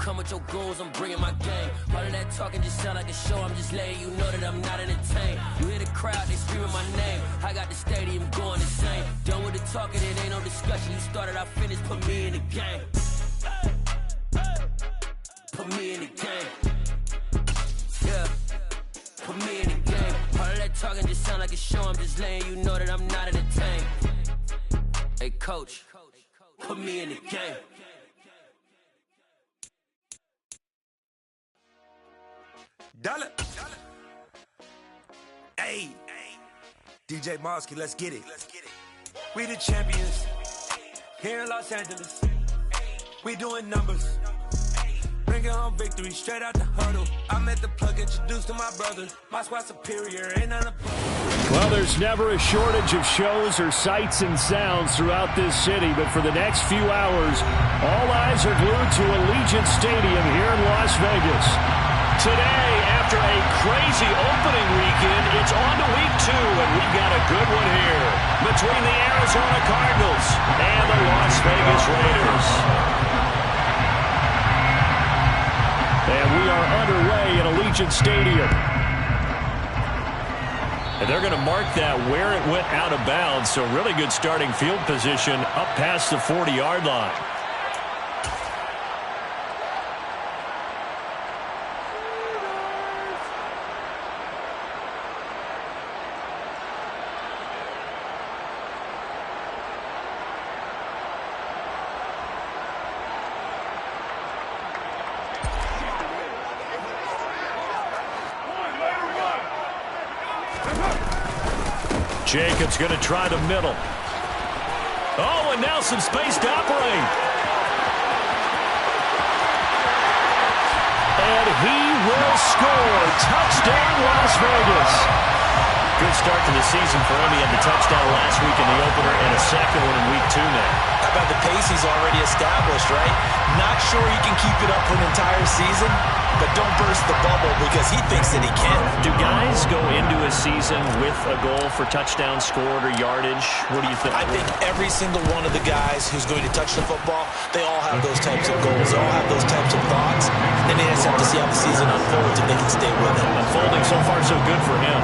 come with your goons, I'm bringing my gang. All of that talking just sound like a show, I'm just letting you know that I'm not entertained. You hear the crowd, they screaming my name. I got the stadium going insane. Done with the talking, it ain't no discussion. You started, I finished, put me in the game. Put me in the game. Yeah, put me in the game. All of that talking just sound like a show, I'm just letting you know that I'm not entertained. Hey coach, put me in the game. Dollar. Hey, DJ Mosky, let's get it. We the champions here in Los Angeles. We doing numbers. Bringing home victory straight out the huddle. I'm at the plug, introduced to my brother. My squad superior, ain't none of. Well, there's never a shortage of shows or sights and sounds throughout this city, but for the next few hours, all eyes are glued to Allegiant Stadium here in Las Vegas. Today, after a crazy opening weekend, it's on to week 2, and we've got a good one here between the Arizona Cardinals and the Las Vegas Raiders. And we are underway at Allegiant Stadium. And they're going to mark that where it went out of bounds, so really good starting field position up past the 40-yard line. Jacobs going to try the middle. Oh, and now some space to operate. And he will score. Touchdown, Las Vegas. Good start to the season for him. He had the touchdown last week in the opener and a second one in week 2 now. How about the pace he's already established, right? Not sure he can keep it up for an entire season, but don't burst the bubble because he thinks that he can. Do guys go into a season with a goal for touchdown scored or yardage? What do you think? I think every single one of the guys who's going to touch the football, they all have those types of goals. They all have those types of thoughts. Then they just have to see how the season unfolds if they can stay with it. Unfolding so far so good for him.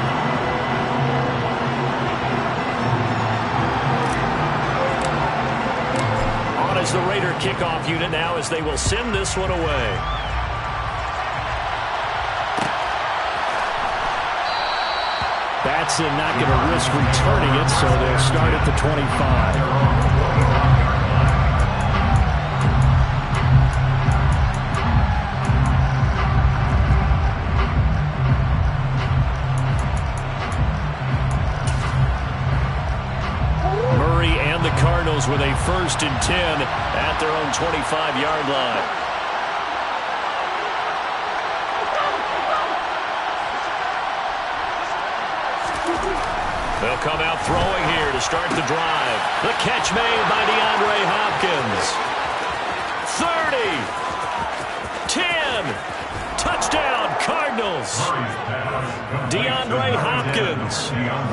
On is the Raider kickoff unit now as they will send this one away. Batson not going to risk returning it, so they'll start at the 25. Cardinals with a 1st and 10 at their own 25-yard line. They'll come out throwing here to start the drive. The catch made by DeAndre Hopkins. 30, 10, touchdown Cardinals. DeAndre Hopkins,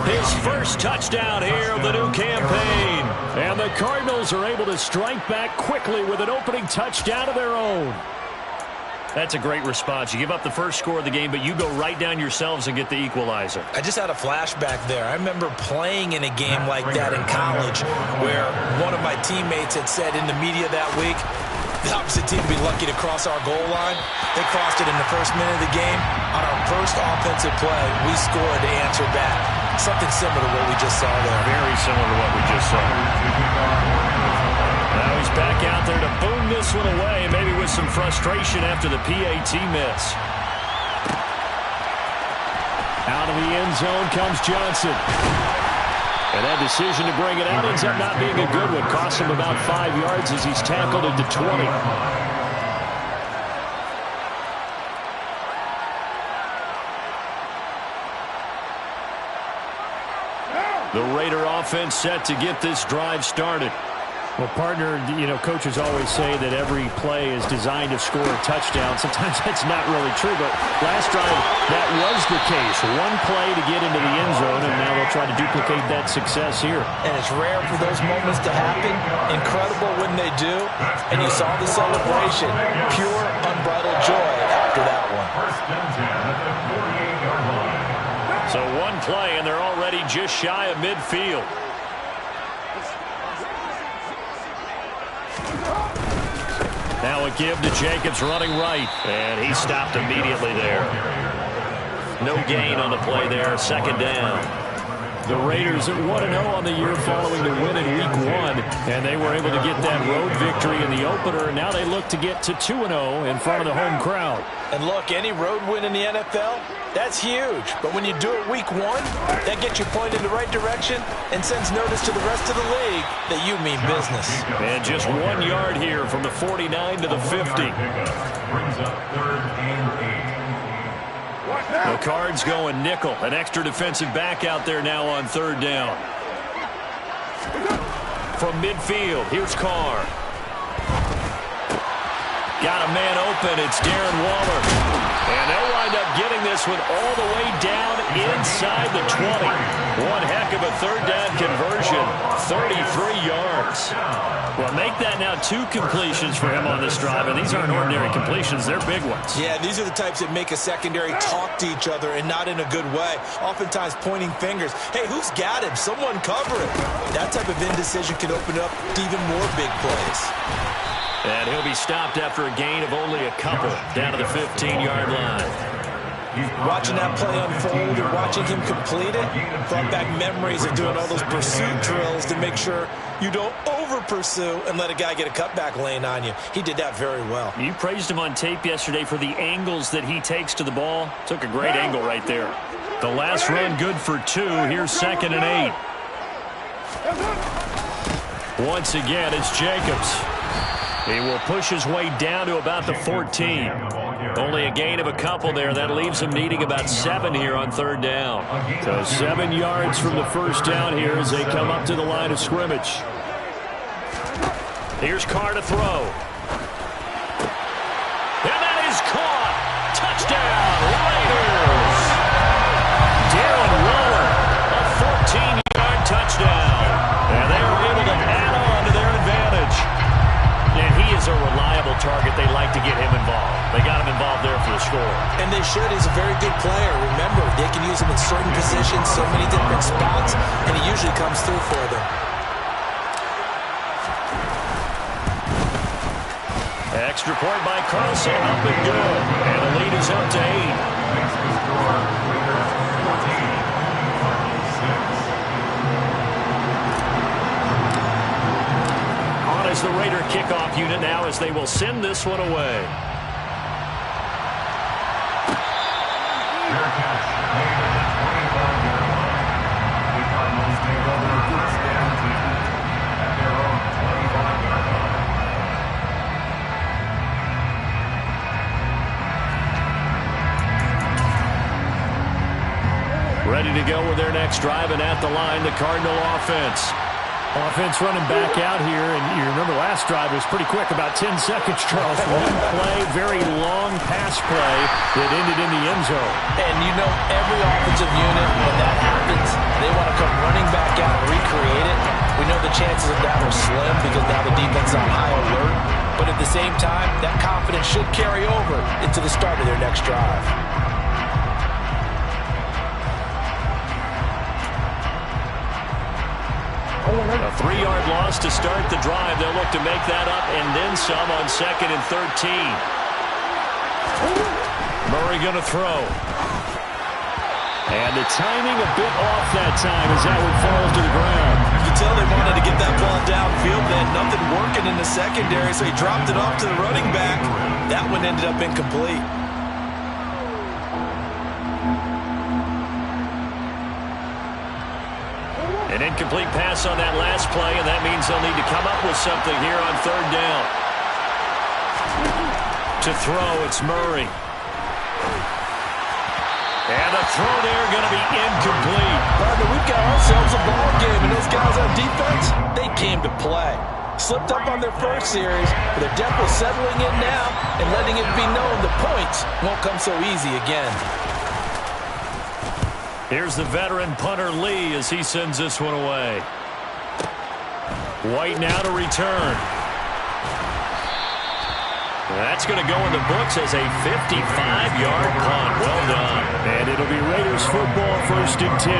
his first touchdown here of the new campaign. And the Cardinals are able to strike back quickly with an opening touchdown of their own. That's a great response. You give up the first score of the game, but you go right down yourselves and get the equalizer. I just had a flashback there. I remember playing in a game like that in college where one of my teammates had said in the media that week, the opposite team would be lucky to cross our goal line. They crossed it in the first minute of the game. On our first offensive play, we scored to answer back. Something similar to what we just saw there. Very similar to what we just saw. Now he's back out there to boom this one away, maybe with some frustration after the PAT miss. Out of the end zone comes Johnson. And that decision to bring it out ends up not being a good one. Cost him about 5 yards as he's tackled at the 20. The Raider offense set to get this drive started. Well, partner, coaches always say that every play is designed to score a touchdown. Sometimes that's not really true, but last drive, that was the case. One play to get into the end zone, and now they'll try to duplicate that success here. And it's rare for those moments to happen. Incredible when they do. And you saw the celebration. Pure, unbridled joy after that one. So one play, and they're already just shy of midfield. Now a give to Jacobs running right, and he stopped immediately there. No gain on the play there, second down. The Raiders at 1-0 on the year following the win in Week 1, and they were able to get that road victory in the opener, and now they look to get to 2-0 in front of the home crowd. And look, any road win in the NFL, that's huge. But when you do it Week 1, that gets you pointed in the right direction and sends notice to the rest of the league that you mean business. And just 1 yard here from the 49 to the 50. Brings up 3rd and 8. The Cards going nickel. An extra defensive back out there now on 3rd down. From midfield, here's Carr. Got a man open. It's Darren Waller. And they'll wind up getting this one all the way down inside the 20. One heck of a 3rd down conversion. 33 yards. Well, make that now 2 completions for him on this drive. And these aren't ordinary completions. They're big ones. Yeah, these are the types that make a secondary talk to each other and not in a good way. Oftentimes pointing fingers. Hey, who's got him? Someone cover it. That type of indecision can open up to even more big plays. And he'll be stopped after a gain of only a couple down to the 15-yard line. Watching that play unfold and watching him complete it brought back memories of doing all those pursuit drills to make sure you don't over-pursue and let a guy get a cutback lane on you. He did that very well. You praised him on tape yesterday for the angles that he takes to the ball. Took a great angle right there. The last run good for 2. Here's 2nd and 8. Once again, it's Jacobs. He will push his way down to about the 14. Only a gain of a couple there. That leaves him needing about 7 here on 3rd down. So 7 yards from the first down here as they come up to the line of scrimmage. Here's Carr to throw. And that is caught. Touchdown, Raiders. Darren Waller, a 14-yard touchdown. And they are able to add on to their advantage. And he is a reliable target. They like to get him involved. They got him involved there for the score. And they should. He's a very good player. Remember, they can use him in certain positions, so many different spots, and he usually comes through for them. Extra point by Carlson, up and good. And the lead is up to 8. As the Raider kickoff unit now as they will send this one away. Ready to go with their next drive, and at the line, the Cardinal offense. Offense running back out here, and you remember last drive was pretty quick, about 10 seconds, Charles. One play, very long pass play that ended in the end zone. And you know every offensive unit, when that happens, they want to come running back out and recreate it. We know the chances of that are slim because now the defense is on high alert. But at the same time, that confidence should carry over into the start of their next drive. A 3-yard loss to start the drive. They'll look to make that up and then some on 2nd and 13. Murray going to throw. And the timing a bit off that time as that one falls to the ground. You can tell they wanted to get that ball downfield. They had nothing working in the secondary, so he dropped it off to the running back. That one ended up incomplete. An incomplete pass on that last play, and that means they'll need to come up with something here on 3rd down. To throw, it's Murray. And the throw there going to be incomplete. Partner, we've got ourselves a ball game, and those guys on defense, they came to play. Slipped up on their first series, but they're definitely settling in now and letting it be known the points won't come so easy again. Here's the veteran punter Lee as he sends this one away. White now to return. That's going to go in the books as a 55-yard punt. Well done. And it'll be Raiders football, 1st and 10.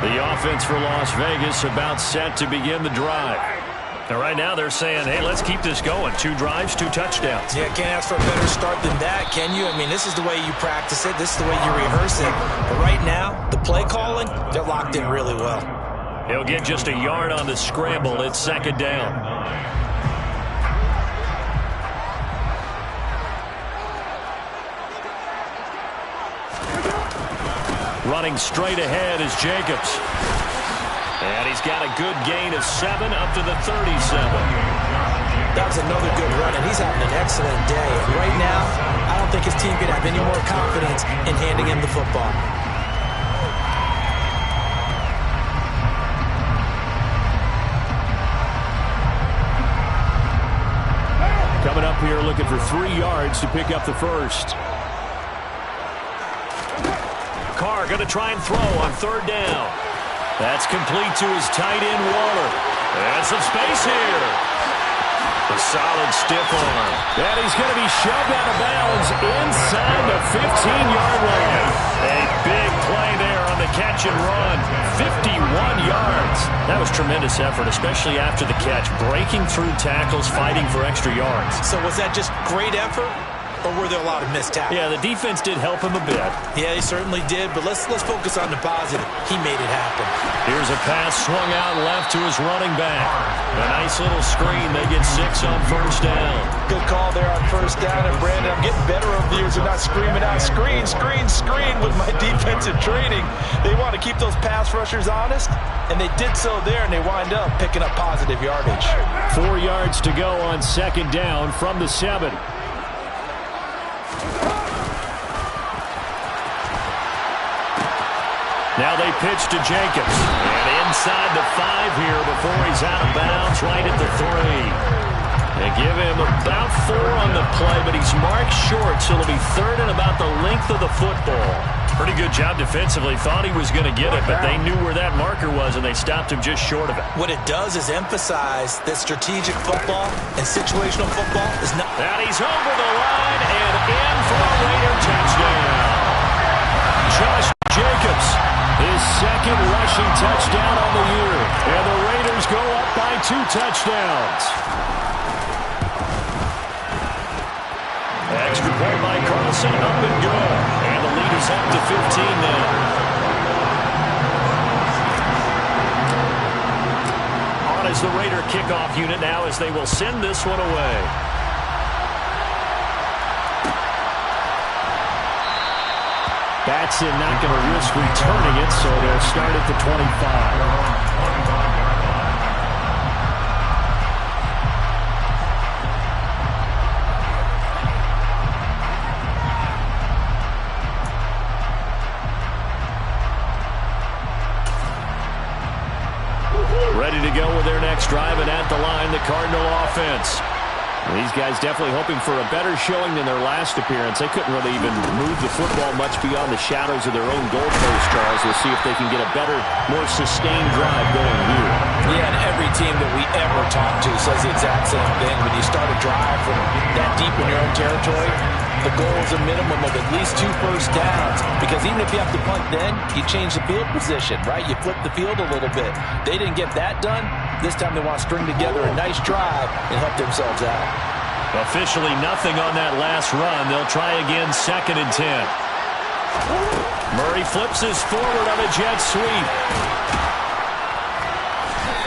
The offense for Las Vegas about set to begin the drive. Now right now they're saying, hey, let's keep this going. 2 drives, 2 touchdowns. Yeah, can't ask for a better start than that, can you? I mean, this is the way you practice it. This is the way you rehearse it. But right now, the play calling, they're locked in really well. He'll get just a yard on the scramble. It's 2nd down. Running straight ahead is Jacobs. And he's got a good gain of 7 up to the 37. That was another good run, and he's having an excellent day. And right now, I don't think his team can have any more confidence in handing him the football. Coming up here looking for 3 yards to pick up the first. Carr going to try and throw on 3rd down. That's complete to his tight end, Waller. And some space here. A solid stiff arm. And he's going to be shoved out of bounds inside the 15-yard line. A big play there on the catch and run. 51 yards. That was tremendous effort, especially after the catch. Breaking through tackles, fighting for extra yards. So was that just great effort? Or were there a lot of missed tackles? Yeah, the defense did help him a bit. Yeah, he certainly did, but let's focus on the positive. He made it happen. Here's a pass swung out left to his running back. A nice little screen. They get 6 on 1st down. Good call there on 1st down, and Brandon, I'm getting better over the years of not screaming out, screen, screen, screen with my defensive training. They want to keep those pass rushers honest, and they did so there, and they wind up picking up positive yardage. 4 yards to go on 2nd down from the 7. Now they pitch to Jacobs. And inside the 5 here before he's out of bounds, right at the 3. They give him about 4 on the play, but he's marked short, so it'll be 3rd and about the length of the football. Pretty good job defensively. Thought he was going to get it, but they knew where that marker was, and they stopped him just short of it. What it does is emphasize that strategic football and situational football is not... And he's over the line and in for a Raider touchdown. Josh Jacobs, his 2nd rushing touchdown on the year. And the Raiders go up by 2 touchdowns. Extra point by Carlson, up and good. And the lead is up to 15 now. On is the Raider kickoff unit now as they will send this one away. Batson not going to risk returning it, so they'll start at the 25. Ready to go with their next drive, and at the line, the Cardinal offense. These guys definitely hoping for a better showing than their last appearance. They couldn't really even move the football much beyond the shadows of their own goalpost, Charles. We'll see if they can get a better, more sustained drive going here. Yeah, and every team that we ever talk to says the exact same thing. When you start a drive from that deep in your own territory, the goal is a minimum of at least 2 first downs. Because even if you have to punt then, you change the field position, right? You flip the field a little bit. They didn't get that done. This time they want to string together a nice drive and help themselves out. Officially nothing on that last run. They'll try again 2nd and 10. Murray flips his forward on a jet sweep.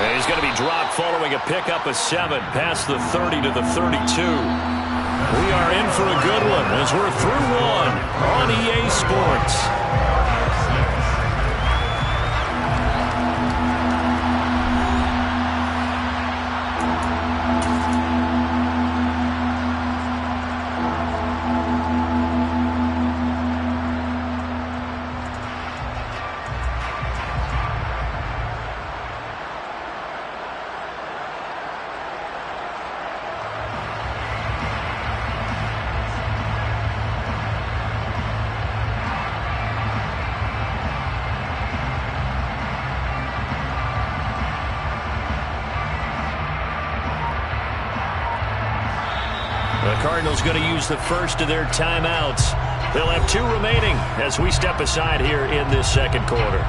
And he's going to be dropped following a pickup of 7 past the 30 to the 32. We are in for a good one as we're through 1 on EA Sports. Cardinals going to use the first of their timeouts. They'll have 2 remaining as we step aside here in this second quarter.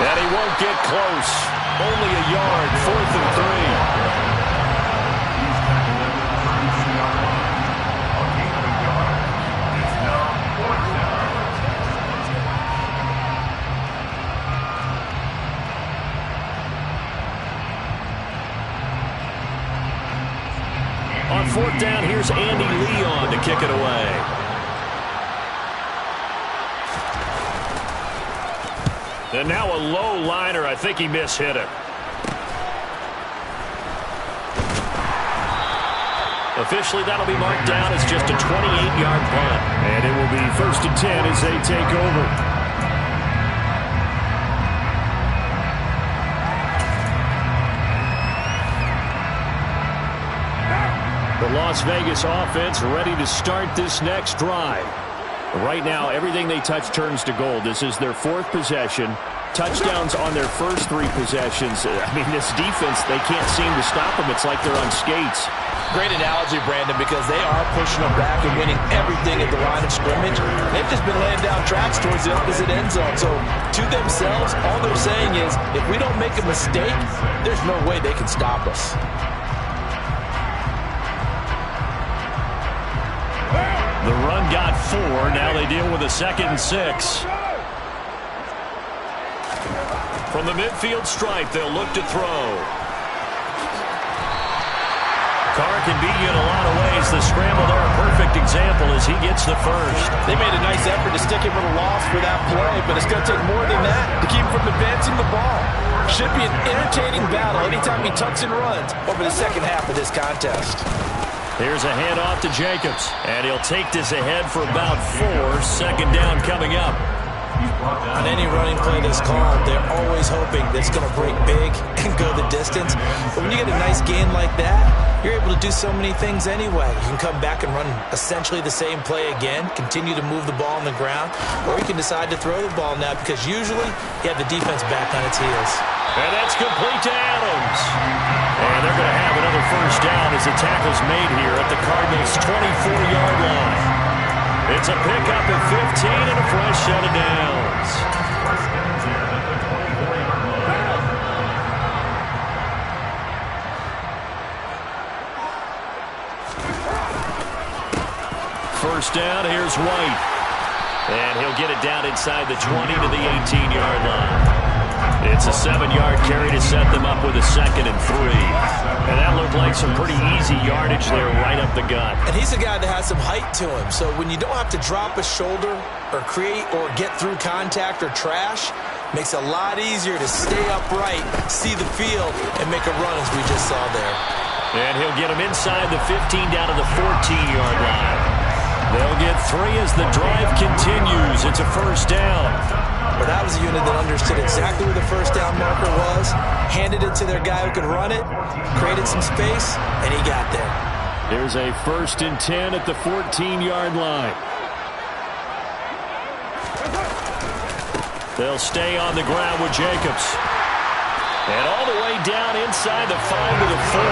And he won't get close. Only a yard, 4th and 3. On 4th down, here's Andy Leon to kick it away. And now a low liner. I think he mishit it. Officially, that'll be marked down as just a 28-yard punt. And it will be 1st and 10 as they take over. The Las Vegas offense ready to start this next drive. Right now, everything they touch turns to gold. This is their 4th possession. Touchdowns on their first 3 possessions. I mean, this defense, they can't seem to stop them. It's like they're on skates. Great analogy, Brandon, because they are pushing them back and winning everything at the line of scrimmage. They've just been laying down tracks towards the opposite end zone. So, to themselves, all they're saying is, if we don't make a mistake, there's no way they can stop us. The run got 4. Now they deal with a 2nd and 6. From the midfield stripe, they'll look to throw. Carr can beat you in a lot of ways. The scramble there, a perfect example as he gets the first. They made a nice effort to stick him with a loss for that play, but it's going to take more than that to keep him from advancing the ball. Should be an entertaining battle anytime he tucks and runs over the second half of this contest. Here's a handoff to Jacobs, and he'll take this ahead for about 4. 2nd down coming up. On any running play that's called, they're always hoping that it's going to break big and go the distance. But when you get a nice gain like that, you're able to do so many things anyway. You can come back and run essentially the same play again, continue to move the ball on the ground, or you can decide to throw the ball now because usually you have the defense back on its heels. And that's complete to Adams. And they're going to have another 1st down as the tackle's made here at the Cardinals' 24-yard line. It's a pickup of 15 and a fresh set of downs. First down, here's White. And he'll get it down inside the 20 to the 18-yard line. It's a 7-yard carry to set them up with a 2nd and 3. And that looked like some pretty easy yardage there right up the gut. And he's a guy that has some height to him. So when you don't have to drop a shoulder or create or get through contact or trash, makes it a lot easier to stay upright, see the field, and make a run as we just saw there. And he'll get him inside the 15 down to the 14-yard line. They'll get 3 as the drive continues. It's a 1st down. Well, that was a unit that understood exactly where the 1st down marker was, handed it to their guy who could run it, created some space, and he got there. Here's a 1st and 10 at the 14-yard line. They'll stay on the ground with Jacobs. And all the way down inside the 5 to the 4.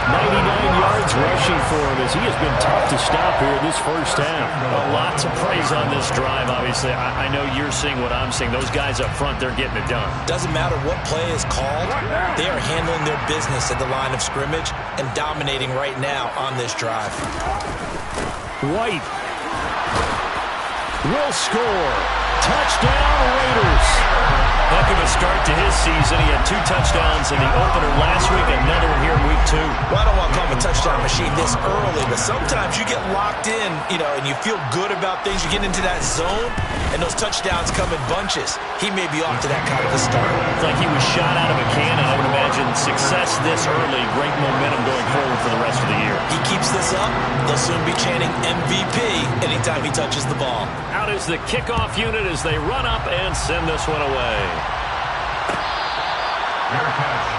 99 yards rushing for him as he has been tough to stop here in this 1st half. A lot to praise on this drive, obviously. I know you're seeing what I'm seeing. Those guys up front, they're getting it done. Doesn't matter what play is called. They are handling their business at the line of scrimmage and dominating right now on this drive. White will score. Touchdown, Raiders. Heck of a start to his season. He had 2 touchdowns in the opener last week, another one here in week 2. Well, I don't want to call him a touchdown machine this early, but sometimes you get locked in, and you feel good about things. You get into that zone, and those touchdowns come in bunches. He may be off to that kind of a start. It's like he was shot out of a cannon. I would imagine success this early, great momentum going forward for the rest of the year. He keeps this up, they'll soon be chanting MVP anytime he touches the ball. Out is the kickoff unit as they run up and send this one away. Fair catch.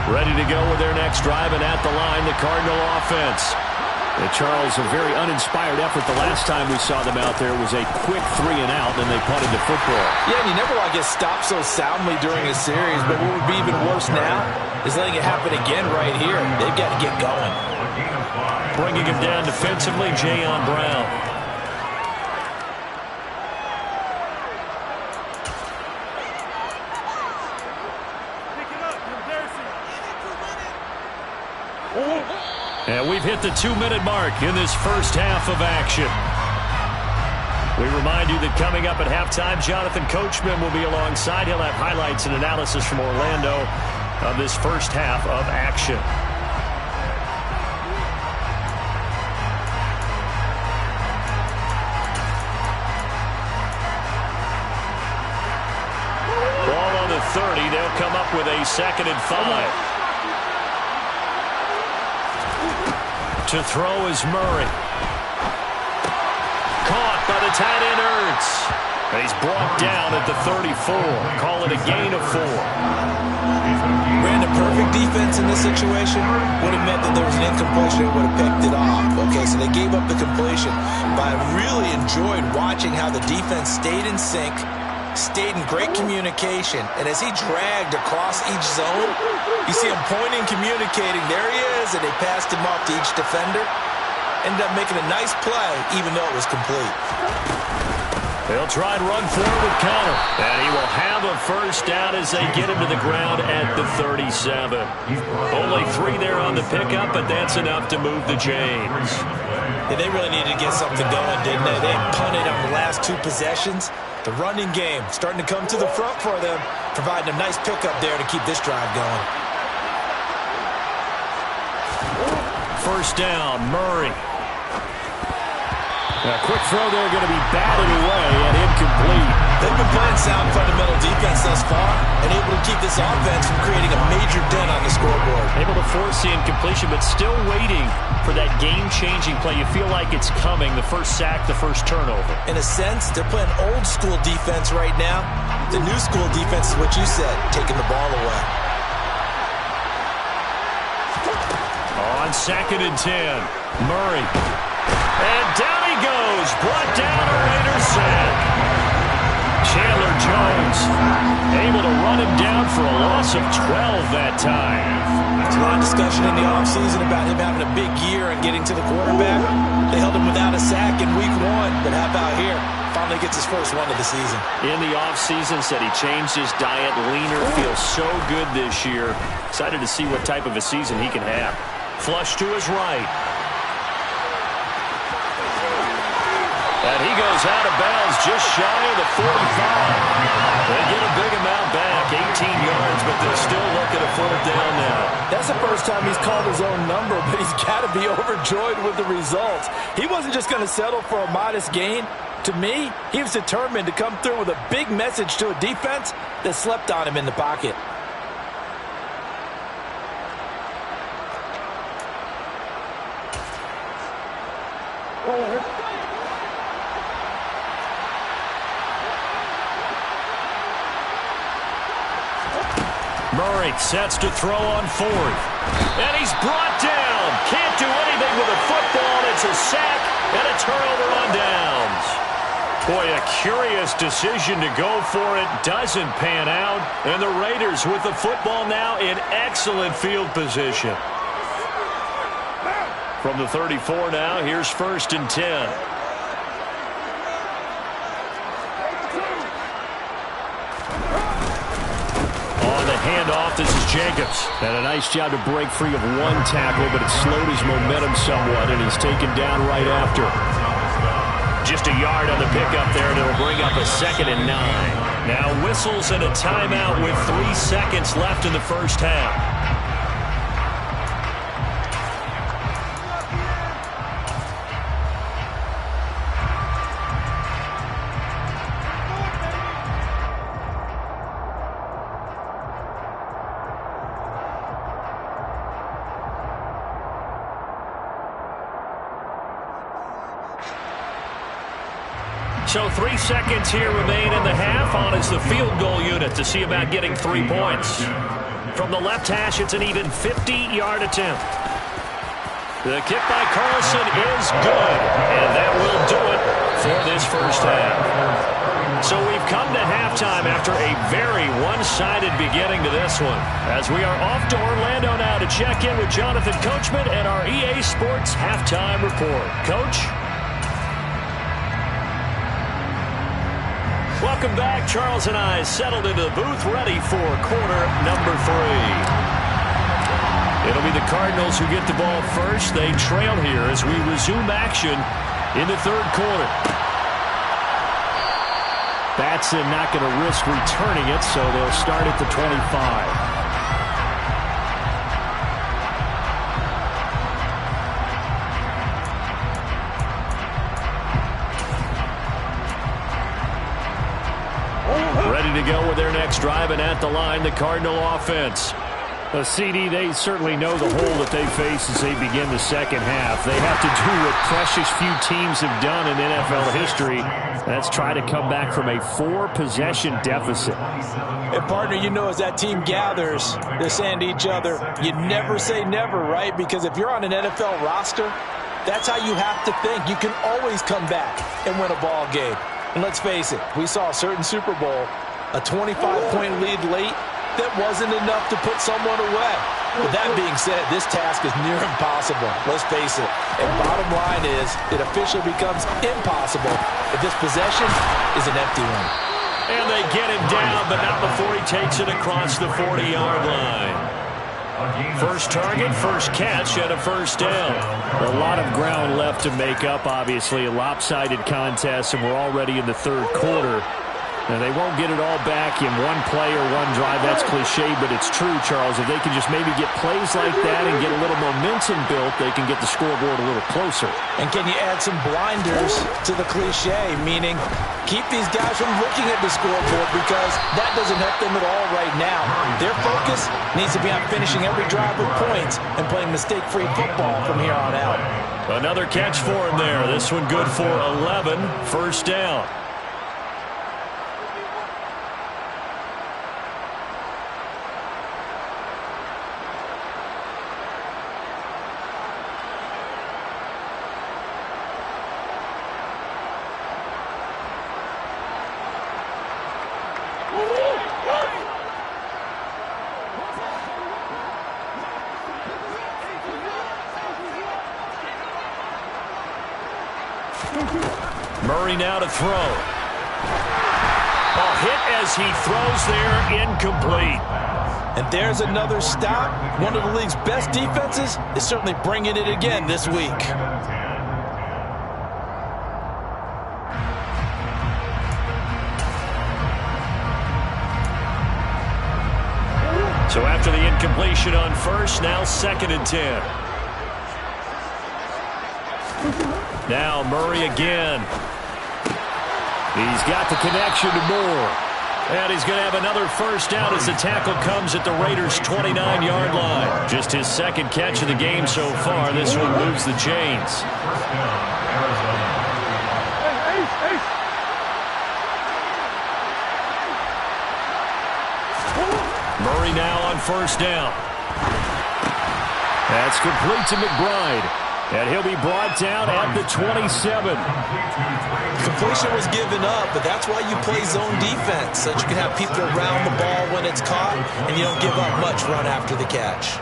Ready to go with their next drive, and at the line, the Cardinal offense. And Charles, a very uninspired effort the last time we saw them out there was a quick 3-and-out, and they punted the football. Yeah, and you never want to get stopped so soundly during a series, but what would be even worse now is letting it happen again right here. They've got to get going. Bringing him down defensively, Jayon Brown. And we've hit the 2-minute mark in this first half of action. We remind you that coming up at halftime, Jonathan Coachman will be alongside. He'll have highlights and analysis from Orlando of this first half of action. Ball on the 30. They'll come up with a 2nd and 5. To throw is Murray. Caught by the tight end Ertz. And he's brought down at the 34. Call it a gain of 4. Ran a perfect defense in this situation. Would have meant that there was an incompletion. They would have picked it off. Okay, so they gave up the completion. But I really enjoyed watching how the defense stayed in sync, stayed in great communication, and as he dragged across each zone, you see him pointing, communicating. There he is, and they passed him off to each defender. Ended up making a nice play, even though it was complete. They'll try and run forward with Connor, and he will have a first down as they get him to the ground at the 37. Only 3 there on the pickup, but that's enough to move the chains. Yeah, they really needed to get something going, didn't they? They punted on the last 2 possessions. The running game starting to come to the front for them, providing a nice pickup there to keep this drive going. First down, Murray. A quick throw there going to be batted away and incomplete. They've been playing sound fundamental defense thus far and able to keep this offense from creating a major dent on the scoreboard. Able to force the incompletion, but still waiting for that game-changing play. You feel like it's coming, the first sack, the first turnover. In a sense, they're playing old-school defense right now. The new-school defense is what you said, taking the ball away. On 2nd and 10, Murray. And down he goes, brought down a Raiders sack. Chandler Jones able to run him down for a loss of 12 that time. There's a lot of discussion in the offseason about him having a big year and getting to the quarterback. They held him without a sack in week 1, but how about here? Finally gets his first one of the season. In the offseason, said he changed his diet, leaner, feels so good this year. Excited to see what type of a season he can have. Flush to his right. And he goes out of bounds just shy of the 45. They get a big amount back, 18 yards, but they're still looking at 4th down now. That's the first time he's called his own number, but he's got to be overjoyed with the results. He wasn't just going to settle for a modest gain. To me, he was determined to come through with a big message to a defense that slept on him in the pocket. Murray sets to throw on 4th. And he's brought down. Can't do anything with a football. It's a sack and a turnover on downs. Boy, a curious decision to go for it. Doesn't pan out. And the Raiders with the football now in excellent field position. From the 34 now, here's 1st and 10. handoff. This is Jacobs. And a nice job to break free of one tackle, but it slowed his momentum somewhat, and he's taken down right after. Just a yard on the pickup there, and it'll bring up a 2nd and 9. Now whistles and a timeout with 3 seconds left in the first half. So 3 seconds here remain in the half. On is the field goal unit to see about getting 3 points. From the left hash, it's an even 50-yard attempt. The kick by Carlson is good, and that will do it for this first half. So we've come to halftime after a very one-sided beginning to this one, as we are off to Orlando now to check in with Jonathan Coachman and our EA Sports Halftime Report. Coach? Welcome back. Charles and I settled into the booth, ready for quarter number 3. It'll be the Cardinals who get the ball first. They trail here as we resume action in the third quarter. Batson not going to risk returning it, so they'll start at the 25. Ready to go with their next drive, and at the line, the Cardinal offense. CD, they certainly know the hole that they face as they begin the second half. They have to do what precious few teams have done in NFL history. That's try to come back from a 4-possession deficit. And, partner, you know, as that team gathers, they're saying to each other, you never say never, right? Because if you're on an NFL roster, that's how you have to think. You can always come back and win a ball game. And let's face it, we saw a certain Super Bowl, a 25-point lead late, that wasn't enough to put someone away. With that being said, this task is near impossible. Let's face it. And bottom line is, it officially becomes impossible if this possession is an empty one. And they get him down, but not before he takes it across the 40-yard line. First target, first catch, and a first down. A lot of ground left to make up, obviously. A lopsided contest, and we're already in the third quarter. And they won't get it all back in one play or one drive. That's cliche, but it's true, Charles. If they can just maybe get plays like that and get a little momentum built, they can get the scoreboard a little closer. And can you add some blinders to the cliche, meaning keep these guys from looking at the scoreboard, because that doesn't help them at all right now. Their focus needs to be on finishing every drive with points and playing mistake-free football from here on out. Another catch for him there. This one good for 11. First down. Murray now to throw. A hit as he throws there, incomplete. And there's another stop. One of the league's best defenses is certainly bringing it again this week. So after the incompletion on first, now 2nd and 10. Now Murray again. He's got the connection to Moore. And he's going to have another first down as the tackle comes at the Raiders' 29-yard line. Just his second catch of the game so far. This one moves the chains. Murray now on first down. That's complete to McBride. And he'll be brought down at the 27. Completion was given up, but that's why you play zone defense, so that you can have people around the ball when it's caught, and you don't give up much run after the catch.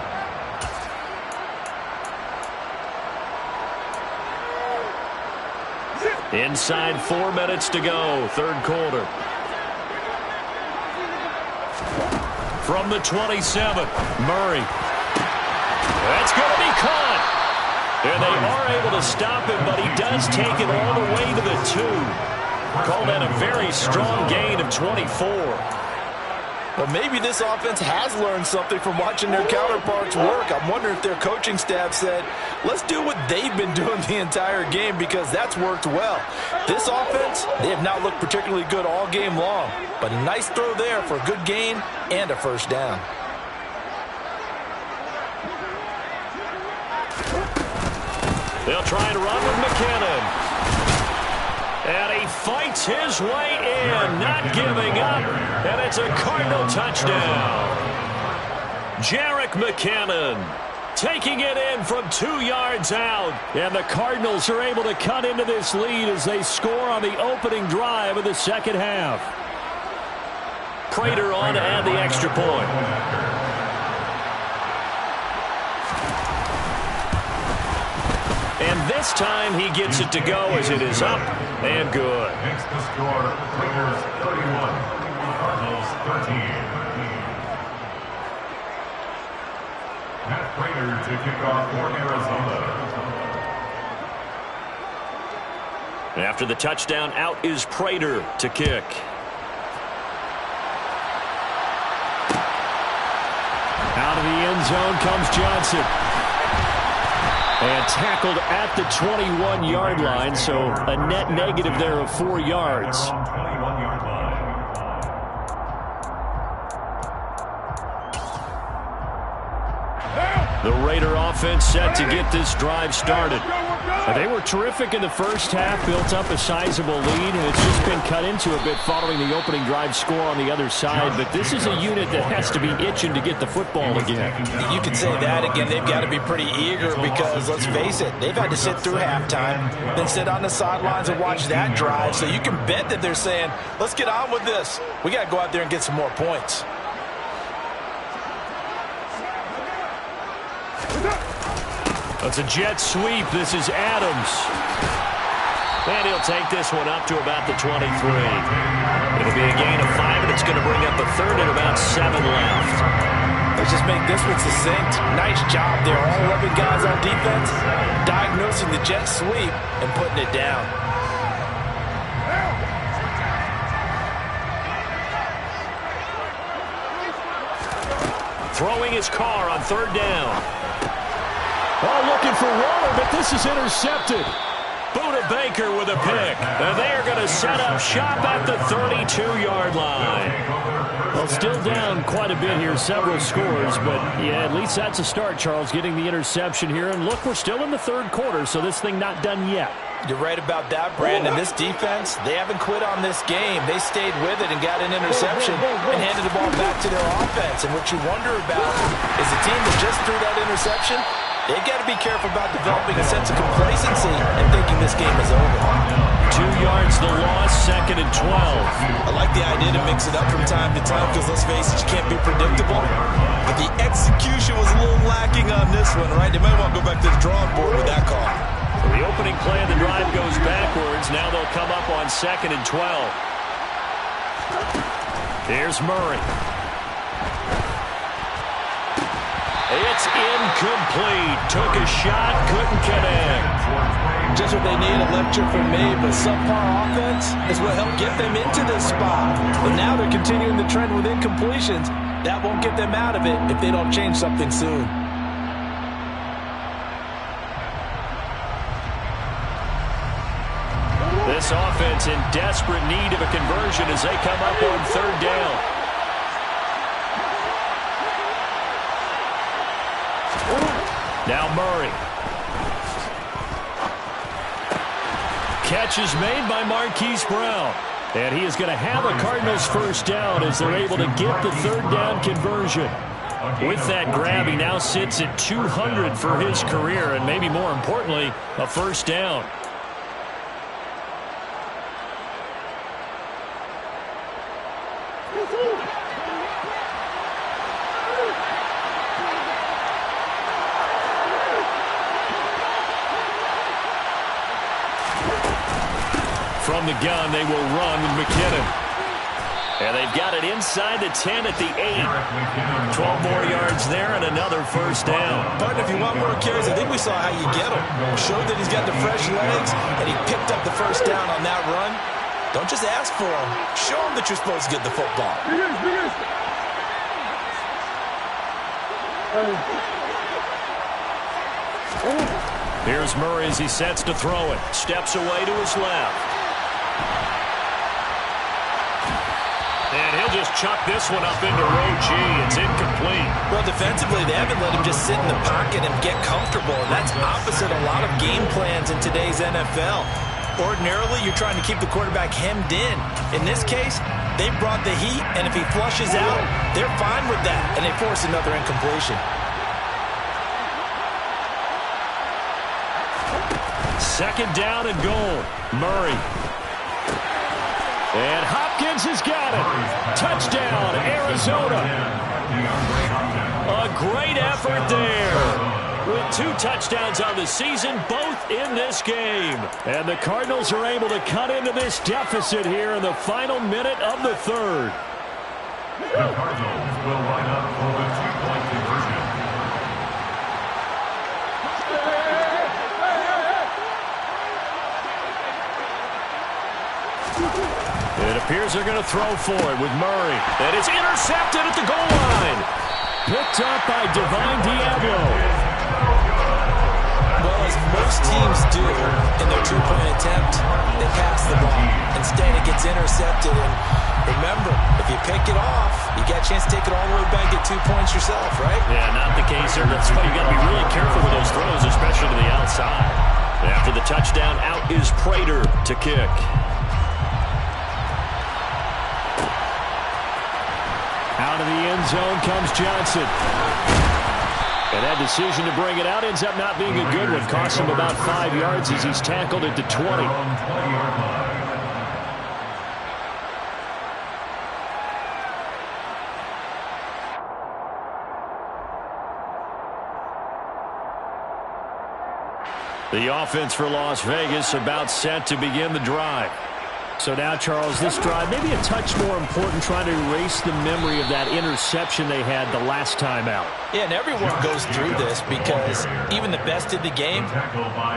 Inside 4 minutes to go, third quarter. From the 27, Murray. That's going to be caught. And they are able to stop him, but he does take it all the way to the 2. Call that a very strong gain of 24. Well, maybe this offense has learned something from watching their counterparts work. I'm wondering if their coaching staff said, let's do what they've been doing the entire game, because that's worked well. This offense, they have not looked particularly good all game long, but a nice throw there for a good gain and a first down. They'll try and run with McKinnon. And he fights his way in, not giving up. And it's a Cardinal touchdown. Jerick McKinnon taking it in from 2 yards out. And the Cardinals are able to cut into this lead as they score on the opening drive of the second half. Prater on to add the extra point. And this time he gets it to go as it is up and good. Makes the score, Raiders 31, Cardinals 13. Matt Prater to kick off for Arizona. After the touchdown, out is Prater to kick. Out of the end zone comes Johnson. And tackled at the 21-yard line, so a net negative there of 4 yards. The Raider offense set to get this drive started. They were terrific in the first half, built up a sizable lead, and it's just been cut into a bit following the opening drive score on the other side. But this is a unit that has to be itching to get the football again. You can say that again. They've got to be pretty eager because, let's face it, they've had to sit through halftime, then sit on the sidelines and watch that drive. So you can bet that they're saying, let's get on with this. We got to go out there and get some more points. It's a jet sweep. This is Adams. And he'll take this one up to about the 23. It'll be a gain of 5, and it's going to bring up a third and about 7 left. Let's just make this one succinct. Nice job there. All 11 guys on defense diagnosing the jet sweep and putting it down. Throwing his car on third down. Oh, looking for Waller, but this is intercepted. Buda Baker with a pick. And they are going to set up shop at the 32-yard line. Well, still down quite a bit here, several scores, but yeah, at least that's a start, Charles, getting the interception here. And look, we're still in the third quarter, so this thing not done yet. You're right about that, Brandon. This defense, they haven't quit on this game. They stayed with it and got an interception and handed the ball back to their offense. And what you wonder about is a team that just threw that interception, they've got to be careful about developing a sense of complacency and thinking this game is over. 2 yards the loss, 2nd and 12. I like the idea to mix it up from time to time because, let's face it, you can't be predictable. But the execution was a little lacking on this one, right? They might want to go back to the drawing board with that call. So the opening play of the drive goes backwards. Now they'll come up on 2nd and 12. Here's Murray. It's incomplete. Took a shot, couldn't connect. Just what they need, a lecture from me, but subpar offense is what helped get them into this spot. But now they're continuing the trend with incompletions. That won't get them out of it if they don't change something soon. This offense in desperate need of a conversion as they come up on third down. Now Murray. Catch is made by Marquise Brown. And he is going to have a Cardinals first down as they're able to get the third down conversion. With that grab, he now sits at 200 for his career, and maybe more importantly, a first down. From the gun, they will run with McKinnon. And they've got it inside the 10 at the 8. 12 more yards there and another first down. But if you want more carries, I think we saw how you get him. Showed that he's got the fresh legs, and he picked up the first down on that run. Don't just ask for him. Show him that you're supposed to get the football. Here's Murray as he sets to throw it. Steps away to his left. And he'll just chuck this one up into row G. It's incomplete. Well, defensively, they haven't let him just sit in the pocket and get comfortable. That's opposite a lot of game plans in today's NFL. Ordinarily, you're trying to keep the quarterback hemmed in. In this case, they brought the heat, and if he flushes out, they're fine with that, and they force another incompletion. Second down and goal. Murray. And Hopkins has got it. Touchdown, Arizona. A great effort there. With 2 touchdowns on the season, both in this game. And the Cardinals are able to cut into this deficit here in the final minute of the third. The Cardinals will line up for the 2-point conversion. It appears they're going to throw for it with Murray. And it's intercepted at the goal line. Picked up by Divine Diablo. Well, as most teams do in their 2-point attempt, they pass the ball. Instead, it gets intercepted. And remember, if you pick it off, you got a chance to take it all the way back, get 2 points yourself, right? Yeah, not the case here. That's why you got to be really careful with those throws, especially to the outside. After the touchdown, out is Prater to kick. Out of the end zone comes Johnson. And that decision to bring it out ends up not being a good one. Costs him about 5 yards as he's tackled at the 20. The offense for Las Vegas about set to begin the drive. So now, Charles, this drive maybe a touch more important, trying to erase the memory of that interception they had the last time out. Yeah, and everyone goes through this because even the best in the game,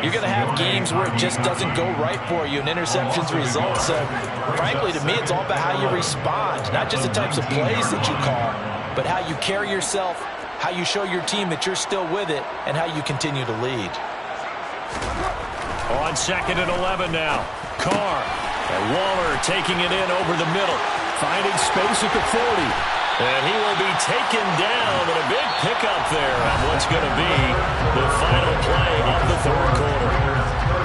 you're going to have games where it just doesn't go right for you and interceptions result. So, frankly, to me, it's all about how you respond, not just the types of plays that you call, but how you carry yourself, how you show your team that you're still with it, and how you continue to lead. On 2nd and 11 now, Carr. And Waller taking it in over the middle, finding space at the 40. And he will be taken down, but a big pickup there on what's going to be the final play of the third quarter.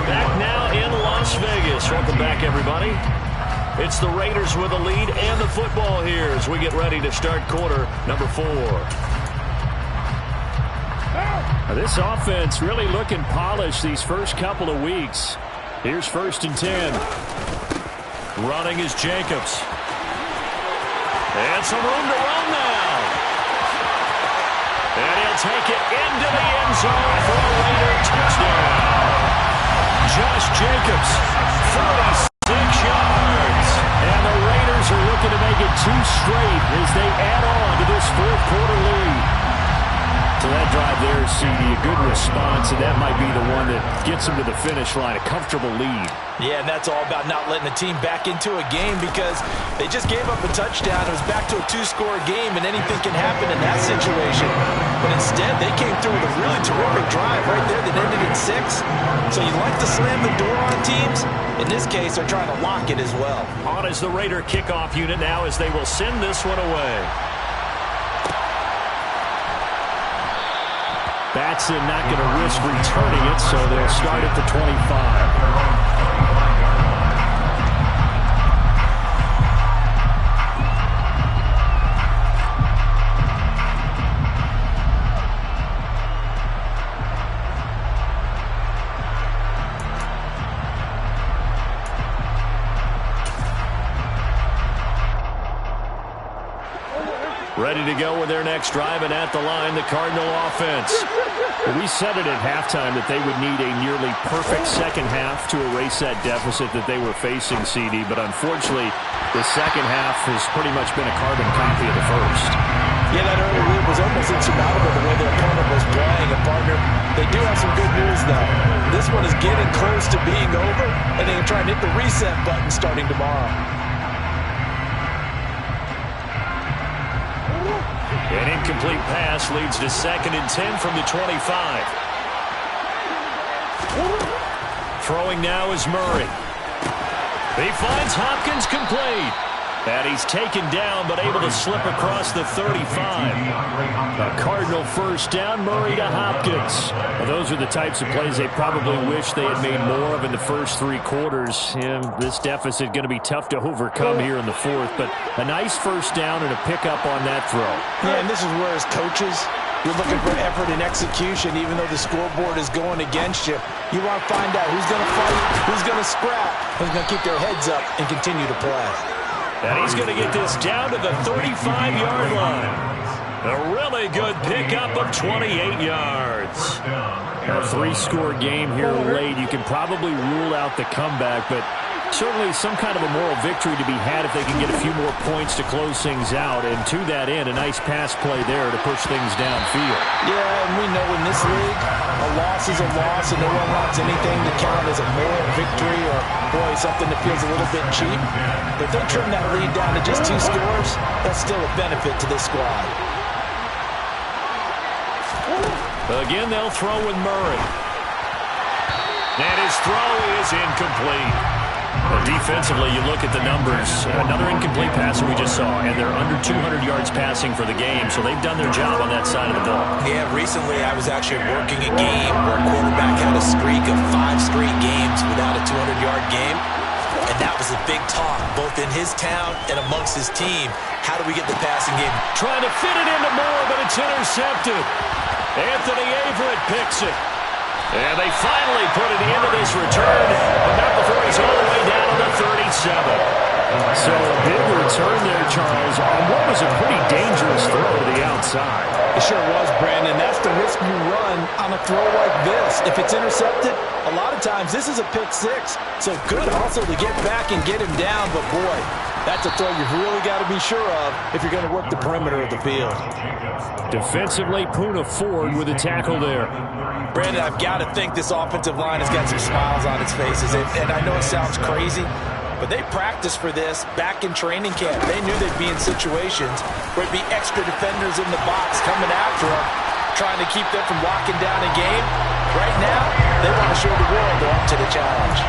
Back now in Las Vegas. Welcome back, everybody. It's the Raiders with a lead and the football here as we get ready to start quarter number 4. Now, this offense really looking polished these first couple of weeks. Here's 1st and 10. Running is Jacobs. And some room to run now. And he'll take it into the end zone for a Raider touchdown. Josh Jacobs, 46 yards. And the Raiders are looking to make it 2 straight as they add on to this fourth quarter lead. So that drive there, CD, a good response, and that might be the one that gets them to the finish line, a comfortable lead. Yeah, and that's all about not letting the team back into a game because they just gave up a touchdown. It was back to a 2-score game, and anything can happen in that situation. But instead, they came through with a really terrific drive right there that ended in 6. So you like to slam the door on teams. In this case, they're trying to lock it as well. On is the Raider kickoff unit now as they will send this one away. Batson not going to risk returning it, so they'll start at the 25. Ready to go with their next drive, and at the line, the Cardinal offense. We said it at halftime that they would need a nearly perfect second half to erase that deficit that they were facing, CD. But unfortunately, the second half has pretty much been a carbon copy of the first. Yeah, that early lead was almost insurmountable the way their opponent was playing. And, partner, they do have some good news, though. This one is getting close to being over, and they can try and hit the reset button starting tomorrow. An incomplete pass leads to 2nd and 10 from the 25. Throwing now is Murray. He finds Hopkins complete. And he's taken down, but able to slip across the 35. A Cardinal first down, Murray to Hopkins. Well, those are the types of plays they probably wish they had made more of in the first 3 quarters. And this deficit going to be tough to overcome here in the 4th. But a nice first down and a pickup on that throw. Yeah, and this is where, as coaches, you're looking for effort and execution, even though the scoreboard is going against you. You want to find out who's going to fight, who's going to scrap, who's going to keep their heads up and continue to play. And he's going to get this down to the 35-yard line. A really good pickup of 28 yards. A 3-score game here late. You can probably rule out the comeback, but certainly some kind of a moral victory to be had if they can get a few more points to close things out. And to that end, a nice pass play there to push things downfield. Yeah, and we know in this league, a loss is a loss, and no one wants anything to count as a moral victory or, boy, something that feels a little bit cheap. But if they trim that lead down to just 2 scores, that's still a benefit to this squad. Again, they'll throw with Murray. And his throw is incomplete. Defensively, you look at the numbers. Another incomplete passer we just saw, and they're under 200 yards passing for the game, so they've done their job on that side of the ball. Yeah, recently I was actually working a game where a quarterback had a streak of 5 straight games without a 200-yard game, and that was a big talk, both in his town and amongst his team. How do we get the passing game? Trying to fit it into Moore, but it's intercepted. Anthony Averett picks it. And they finally put an end to this return, but not before he's all the way down to the 37. So a big return there, Charles, on what was a pretty dangerous throw to the outside. It sure was, Brandon. That's the risk you run on a throw like this. If it's intercepted, a lot of times this is a pick 6. So good hustle to get back and get him down, but boy, that's a throw you've really got to be sure of if you're going to work the perimeter of the field. Defensively, Poona Ford with a tackle there. Brandon, I've got to think this offensive line has got some smiles on its faces. And I know it sounds crazy, but they practiced for this back in training camp. They knew they'd be in situations where it'd be extra defenders in the box coming after them, trying to keep them from locking down a game. Right now, they want to show the world they're up to the challenge.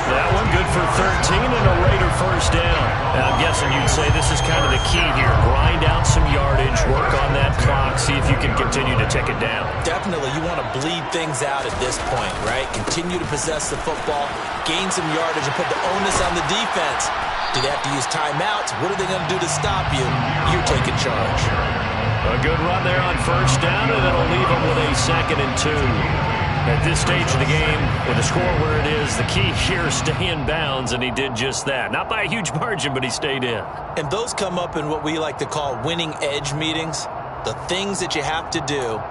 That one good for 13 and a Raider first down. And I'm guessing you'd say this is kind of the key here. Grind out some yardage, work on that clock, see if you can continue to tick it down. Definitely, you want to bleed things out at this point, right? Continue to possess the football, gain some yardage, and put the onus on the defense. Do they have to use timeouts? What are they going to do to stop you? You're taking charge. A good run there on first down, and it'll leave them with a 2nd and 2. At this stage of the game, with the score where it is, the key here, stay in bounds, and he did just that. Not by a huge margin, but he stayed in. And those come up in what we like to call winning edge meetings. The things that you have to do,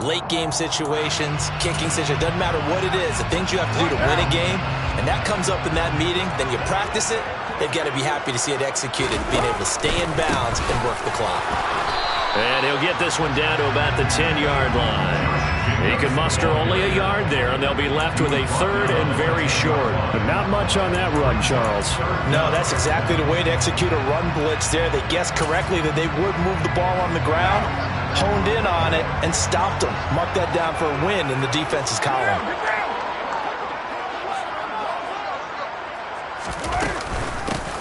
late game situations, kicking situations, doesn't matter what it is, the things you have to do to win a game, and that comes up in that meeting, then you practice it, they've got to be happy to see it executed, being able to stay in bounds and work the clock. And he'll get this one down to about the 10-yard line. He can muster only a yard there, and they'll be left with a 3rd and very short. But not much on that run, Charles. No, that's exactly the way to execute a run blitz there. They guessed correctly that they would move the ball on the ground, honed in on it, and stopped them. Mark that down for a win in the defense's column.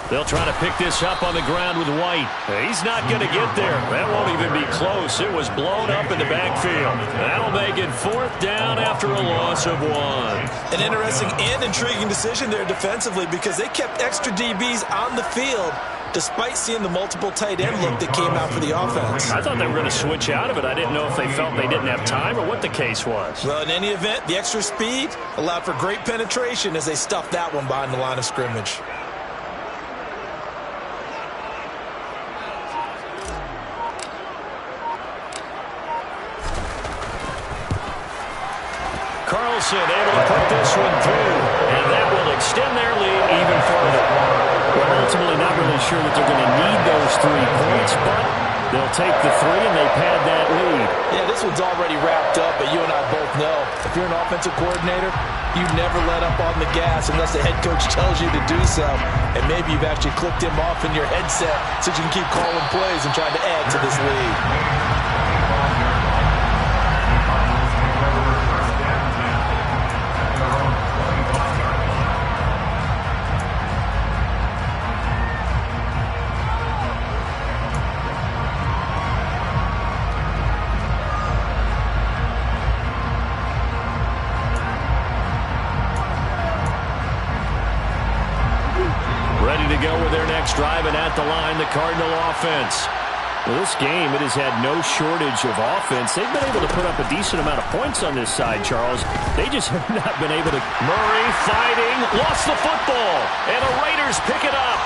They'll try to pick this up on the ground with White. He's not going to get there. That won't even be close. It was blown up in the backfield. That'll make it 4th down after a loss of 1. An interesting and intriguing decision there defensively because they kept extra DBs on the field despite seeing the multiple tight end look that came out for the offense. I thought they were going to switch out of it. I didn't know if they felt they didn't have time or what the case was. Well, in any event, the extra speed allowed for great penetration as they stuffed that one behind the line of scrimmage. Carlson able to put this one through, and that will extend their lead even further. Well, ultimately not really sure that they're going to need those 3 points, but they'll take the 3 and they pad that lead. Yeah, this one's already wrapped up, but you and I both know if you're an offensive coordinator, you never let up on the gas unless the head coach tells you to do so. And maybe you've actually clicked him off in your headset so you can keep calling plays and trying to add to this lead. Driving at the line, the Cardinal offense. Well, this game, it has had no shortage of offense. They've been able to put up a decent amount of points on this side, Charles. They just have not been able to. Murray fighting, lost the football, and the Raiders pick it up.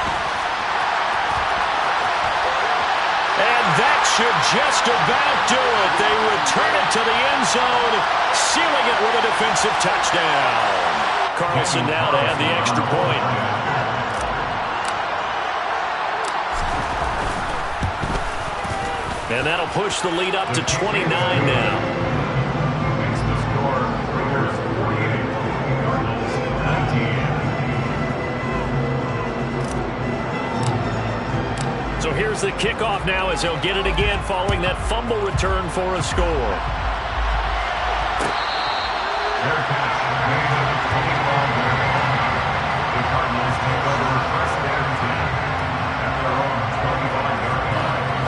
And that should just about do it. They return it to the end zone, sealing it with a defensive touchdown. Carlson now to add the extra point. And that'll push the lead up to 29 now. Makes the score, Raiders 48, Cardinals 19. So here's the kickoff now as he'll get it again following that fumble return for a score. Their catch, made at the 20-yard line. The Cardinals take over first and 10 at their own 25-yard line.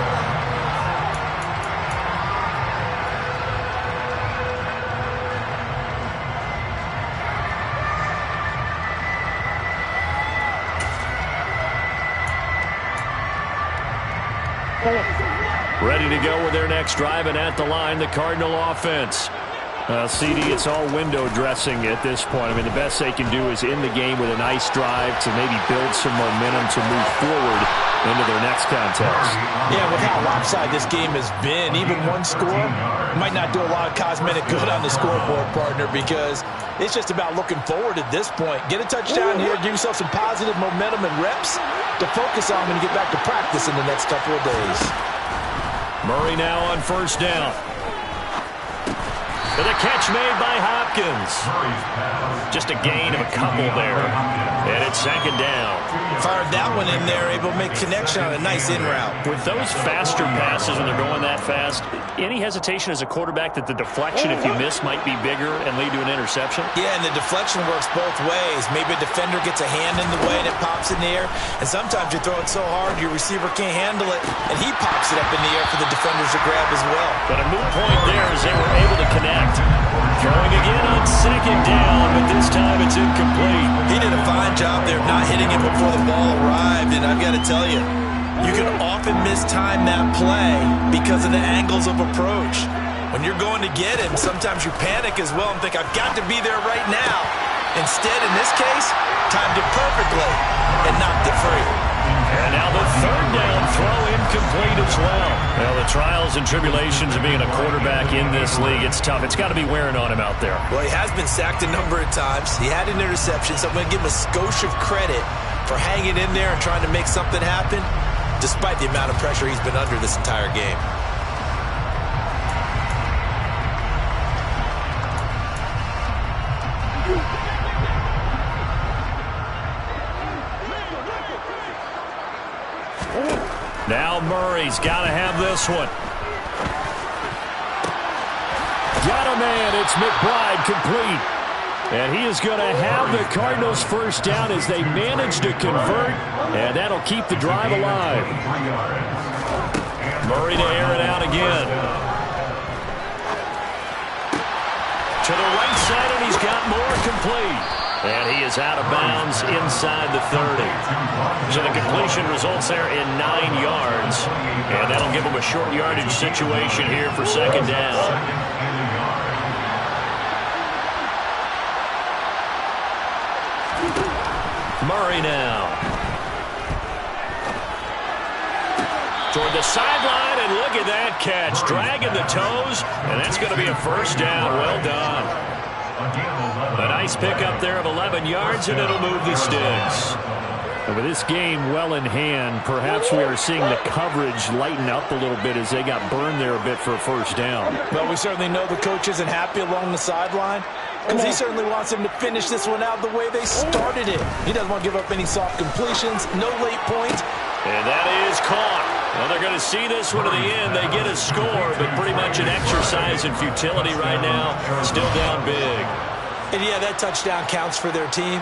Ready to go with their next drive, and at the line, the Cardinal offense. CD, it's all window dressing at this point. I mean, the best they can do is in the game with a nice drive to maybe build some momentum to move forward into their next contest. Yeah, with how lopsided this game has been, even one score might not do a lot of cosmetic good on the scoreboard, partner, because it's just about looking forward at this point. Get a touchdown here, give yourself some positive momentum and reps to focus on when you get back to practice in the next couple of days. Murray now on first down. And the catch made by Hopkins. Just a gain of a couple there. And it's second down. Fired that one in there, able to make connection on a nice in route. With those faster passes when they're going that fast, any hesitation as a quarterback that the deflection, if you miss, might be bigger and lead to an interception? Yeah, and the deflection works both ways. Maybe a defender gets a hand in the way and it pops in the air. And sometimes you throw it so hard your receiver can't handle it, and he pops it up in the air for the defenders to grab as well. But a moot point there as they were able to connect. Throwing again on second down, but this time it's incomplete. He did a fine job there not hitting it before the ball arrived, and I've got to tell you, you can often mistime that play because of the angles of approach. When you're going to get him, sometimes you panic as well and think, I've got to be there right now. Instead, in this case, timed it perfectly and knocked it free. And now the third down throw incomplete as well. Well, the trials and tribulations of being a quarterback in this league, it's tough. It's got to be wearing on him out there. Well, he has been sacked a number of times. He had an interception, so I'm going to give him a skosh of credit for hanging in there and trying to make something happen, despite the amount of pressure he's been under this entire game. Now Murray's got to have this one. Got a man. It's McBride complete. And he is going to have the Cardinals first down as they manage to convert. And that'll keep the drive alive. Murray to air it out again. To the right side, and he's got more complete. And he is out of bounds inside the 30. So the completion results there in 9 yards. And that'll give him a short yardage situation here for second down. Murray now. Toward the sideline, and look at that catch. Dragging the toes, and that's going to be a first down. Well done. A nice pickup there of 11 yards, and it'll move the sticks. And with this game well in hand, perhaps we are seeing the coverage lighten up a little bit as they got burned there a bit for a first down. Well, we certainly know the coach isn't happy along the sideline because he certainly wants them to finish this one out the way they started it. He doesn't want to give up any soft completions, no late points. And that is caught. Well, they're going to see this one to the end. They get a score, but pretty much an exercise in futility right now. Still down big. And yeah, that touchdown counts for their team.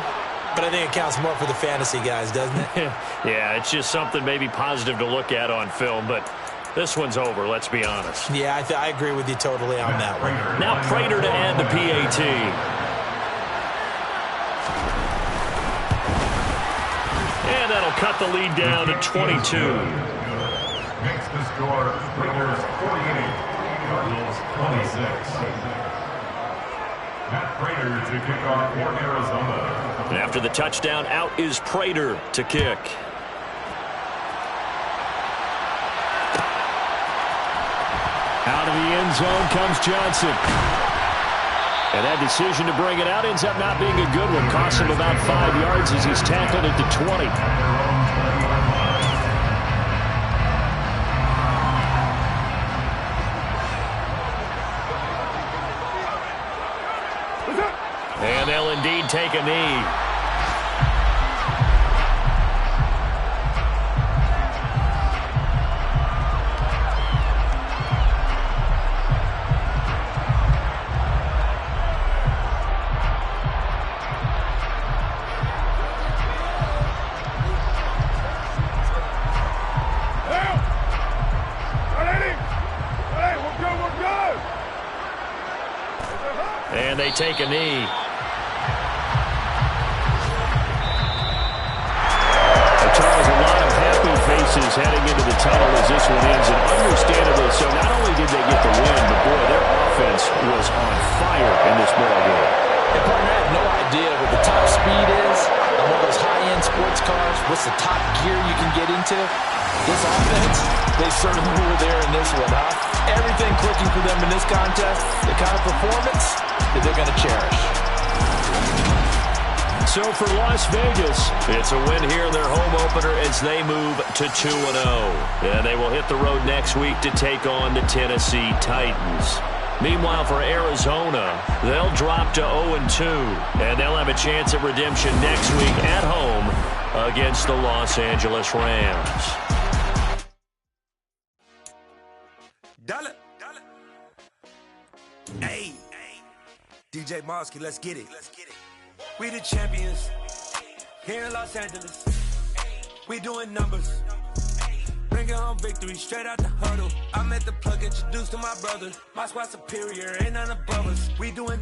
But I think it counts more for the fantasy guys, doesn't it? Yeah, it's just something maybe positive to look at on film, but this one's over, let's be honest. Yeah, I agree with you totally on that one. Now Prater to add the PAT. And that'll cut the lead down to 22. Makes the score Raiders 48, Cardinals 26. Matt Prater to kick off for Arizona. And after the touchdown, out is Prater to kick. Out of the end zone comes Johnson. And that decision to bring it out ends up not being a good one. Costs him about 5 yards as he's tackled at the 20. And they'll indeed take a knee. And they take a knee. Charles, a lot of happy faces heading into the tunnel as this one ends, and understandably so. Not only did they get the win, but boy, their offense was on fire in this ball game. And partner, I have no idea what the top speed is on one of those high-end sports cars. What's the top gear you can get into? This offense, they certainly were there in this one, huh? Everything clicking for them in this contest, the kind of performance that they're going to cherish. So for Las Vegas, it's a win here in their home opener as they move to 2-0. And they will hit the road next week to take on the Tennessee Titans. Meanwhile, for Arizona, they'll drop to 0-2, and they'll have a chance at redemption next week at home against the Los Angeles Rams. Dollar. Hey, DJ Mosky, let's get it. We the champions here in Los Angeles. We doing numbers. Bringing home victory straight out the huddle. I met the plug, introduced to my brothers. My squad superior, ain't none above us. We doing